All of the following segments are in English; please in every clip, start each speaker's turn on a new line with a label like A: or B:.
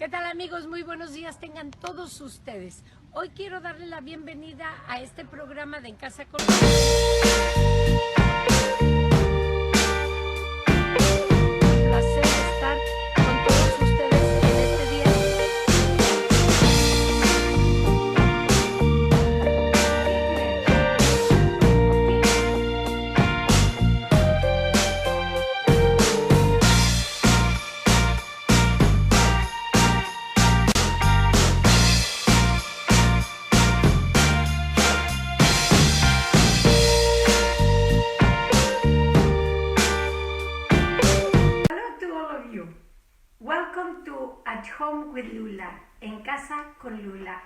A: ¿Qué tal, amigos? Muy buenos días tengan todos ustedes. Hoy quiero darle la bienvenida a este programa de En Casa con Lula. Un placer estar con todos ustedes en este día. Welcome to At Home with Lula, En Casa con Lula.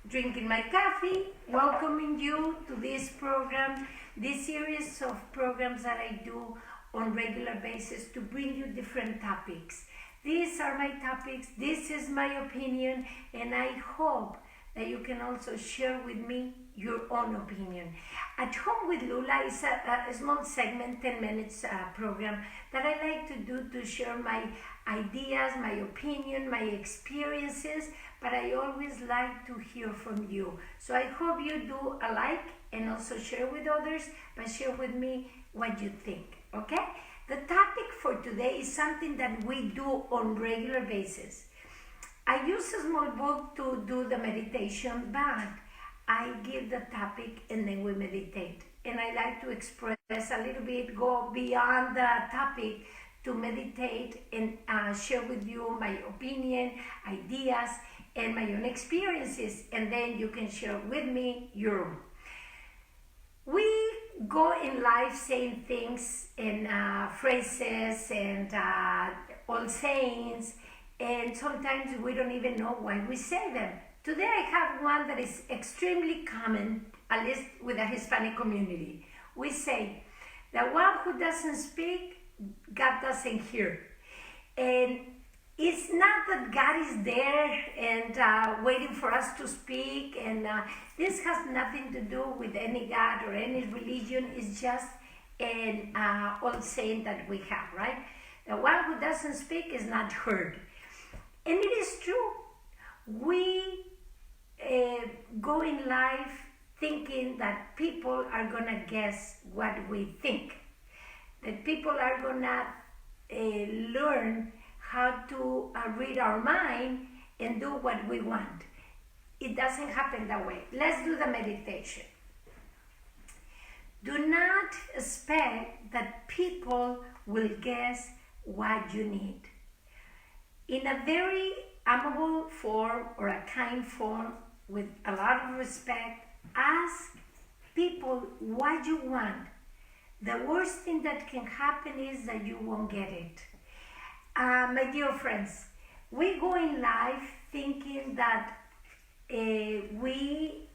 A: Drinking my coffee, welcoming you to this program, this series of programs that I do on regular basis to bring you different topics. These are my topics, this is my opinion, and I hope that you can also share with me your own opinion. At Home with Lula is a small segment, 10 minutes program that I like to do to share my ideas, my opinion, my experiences, but I always like to hear from you. So I hope you do a like and also share with others, but share with me what you think, okay? The topic for today is something that we do on regular basis. I use a small book to do the meditation, but I give the topic and then we meditate. And I like to express a little bit, go beyond the topic to meditate and share with you my opinion, ideas, and my own experiences. And then you can share with me your own. We go in life saying things and phrases and old sayings, and sometimes we don't even know why we say them. Today I have one that is extremely common, at least with the Hispanic community. We say, the one who doesn't speak, God doesn't hear. And it's not that God is there and waiting for us to speak, and this has nothing to do with any God or any religion. It's just an old saying that we have, right? The one who doesn't speak is not heard. And it is true. We go in life thinking that people are gonna guess what we think, that people are gonna learn how to read our mind and do what we want. It doesn't happen that way. Let's do the meditation. Do not expect that people will guess what you need. In a very amable form or a kind form, with a lot of respect, ask people what you want. The worst thing that can happen is that you won't get it. My dear friends, we go in life thinking that we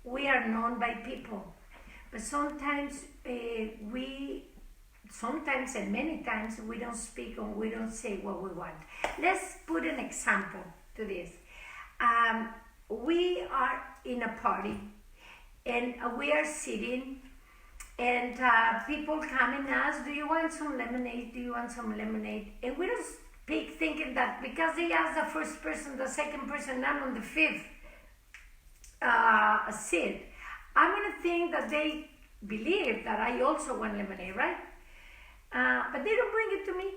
A: are known by people, but sometimes sometimes and many times we don't speak and we don't say what we want. Let's put an example to this. We are in a party and we are sitting and people come and ask, do you want some lemonade? Do you want some lemonade? And we don't speak thinking that because they asked the first person, the second person, I'm on the fifth seat, I'm gonna think that they believe that I also want lemonade, right? But they don't bring it to me,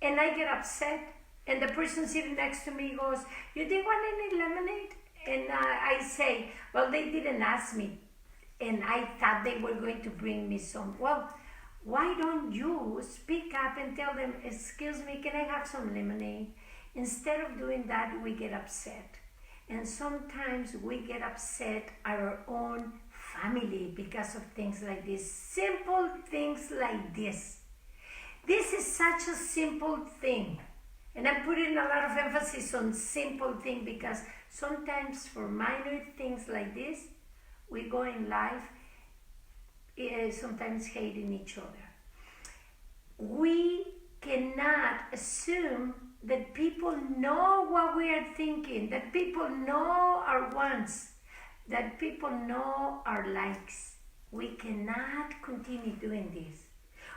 A: and I get upset, and the person sitting next to me goes, you didn't want any lemonade? And I say, well, they didn't ask me, and I thought they were going to bring me some. Well, why don't you speak up and tell them, excuse me, can I have some lemonade? Instead of doing that, we get upset. And sometimes we get upset at our own family because of things like this, simple things like this. This is such a simple thing, and I'm putting a lot of emphasis on simple thing because sometimes for minor things like this, we go in life sometimes hating each other. We cannot assume that people know what we are thinking, that people know our wants, that people know our likes. We cannot continue doing this.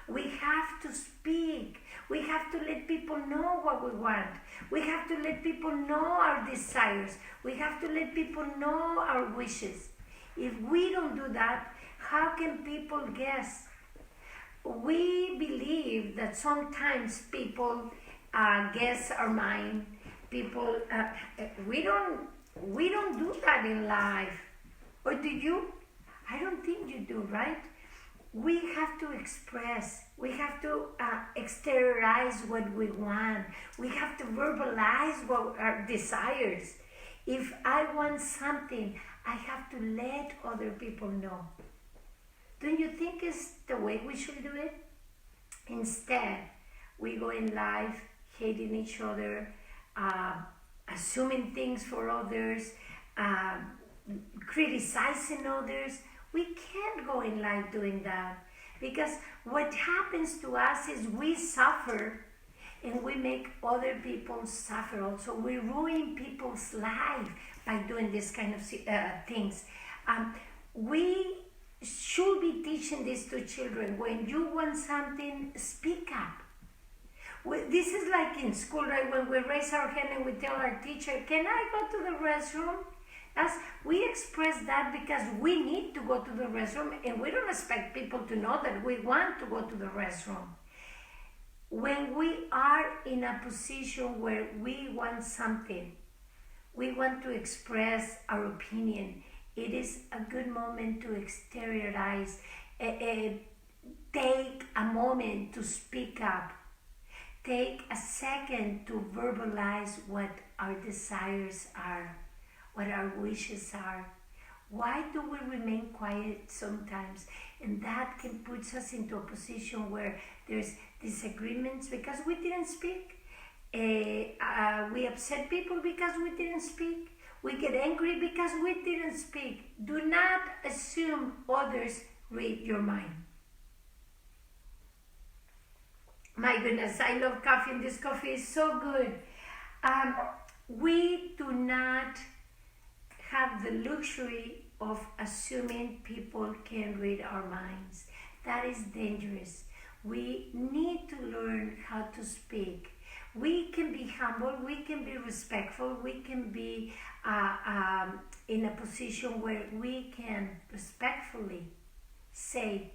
A: We have to speak. We have to let people know what we want. We have to let people know our desires. We have to let people know our wishes. If we don't do that, how can people guess? We believe that sometimes people guess our mind. People, we don't do that in life. Or do you? I don't think you do, right? We have to express. We have to exteriorize what we want. We have to verbalize what our desires. If I want something, I have to let other people know. Don't you think it's the way we should do it? Instead, we go in life hating each other, assuming things for others, criticizing others. We can't go in life doing that, because what happens to us is we suffer and we make other people suffer also. We ruin people's life by doing this kind of things. We should be teaching this to children. When you want something, speak up. This is like in school, right? When we raise our hand and we tell our teacher, can I go to the restroom? We express that because we need to go to the restroom, and we don't expect people to know that we want to go to the restroom. When we are in a position where we want something, we want to express our opinion, it is a good moment to exteriorize, take a moment to speak up, take a second to verbalize what our desires are, what our wishes are. Why do we remain quiet sometimes? And that can put us into a position where there's disagreements because we didn't speak. We upset people because we didn't speak. We get angry because we didn't speak. Do not assume others read your mind. My goodness, I love coffee, and this coffee is so good. We do not have the luxury of assuming people can read our minds. That is dangerous. We need to learn how to speak. We can be humble, we can be respectful, we can be in a position where we can respectfully say,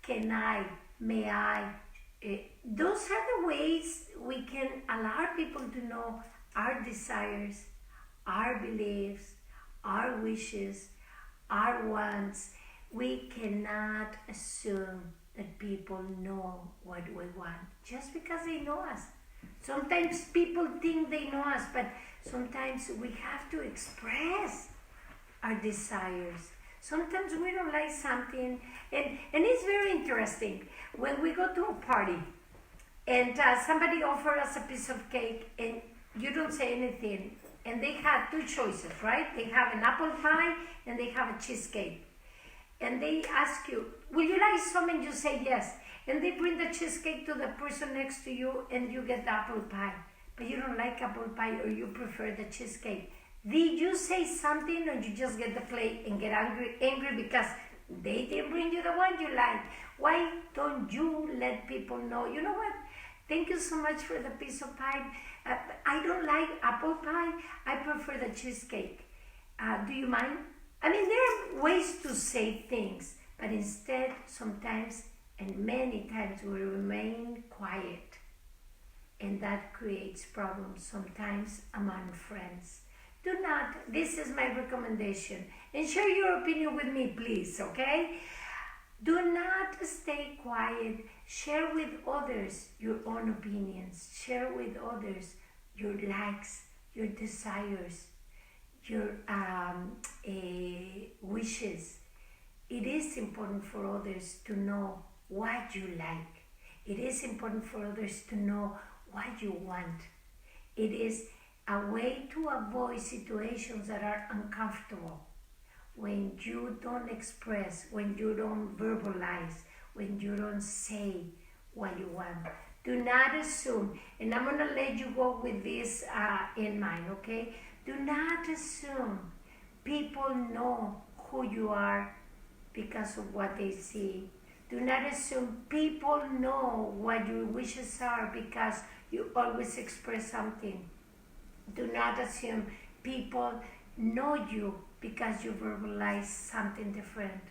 A: can I, may I. Those are the ways we can allow people to know our desires, our beliefs, our wishes, our wants. We cannot assume that people know what we want just because they know us. Sometimes people think they know us, but sometimes we have to express our desires. Sometimes we don't like something, and it's very interesting. When we go to a party and somebody offers us a piece of cake and you don't say anything, and they have two choices, right? They have an apple pie and they have a cheesecake. And they ask you, will you like some? And you say yes. And they bring the cheesecake to the person next to you and you get the apple pie. But you don't like apple pie, or you prefer the cheesecake. Did you say something, or you just get the plate and get angry because they didn't bring you the one you like? Why don't you let people know, you know what? Thank you so much for the piece of pie. I don't like apple pie. I prefer the cheesecake. Do you mind? I mean, there are ways to say things, but instead, sometimes, and many times, we remain quiet. And that creates problems sometimes among friends. Do not, this is my recommendation. And share your opinion with me, please, okay? Do not stay quiet. Share with others your own opinions. Share with others your likes, your desires, your wishes. It is important for others to know what you like. It is important for others to know what you want. It is a way to avoid situations that are uncomfortable. When you don't express, when you don't verbalize, when you don't say what you want. Do not assume, and I'm going to let you go with this in mind, okay? Do not assume people know who you are because of what they see. Do not assume people know what your wishes are because you always express something. Do not assume people know you because you verbalize something different.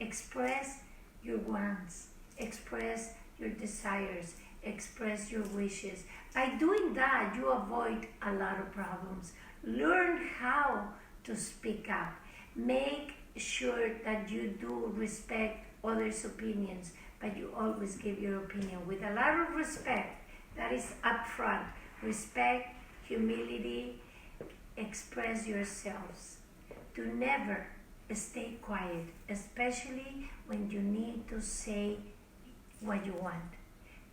A: Express your wants, express your desires, express your wishes. By doing that, you avoid a lot of problems. Learn how to speak up. Make sure that you do respect others' opinions, but you always give your opinion with a lot of respect. That is upfront. Respect, humility, express yourselves. Do never stay quiet, especially when you need to say what you want.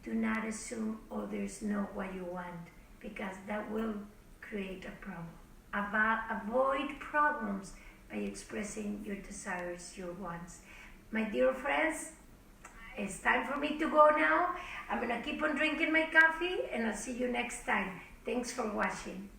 A: Do not assume others know what you want because that will create a problem. Avoid problems by expressing your desires, your wants. My dear friends, it's time for me to go now. I'm going to keep on drinking my coffee and I'll see you next time. Thanks for watching.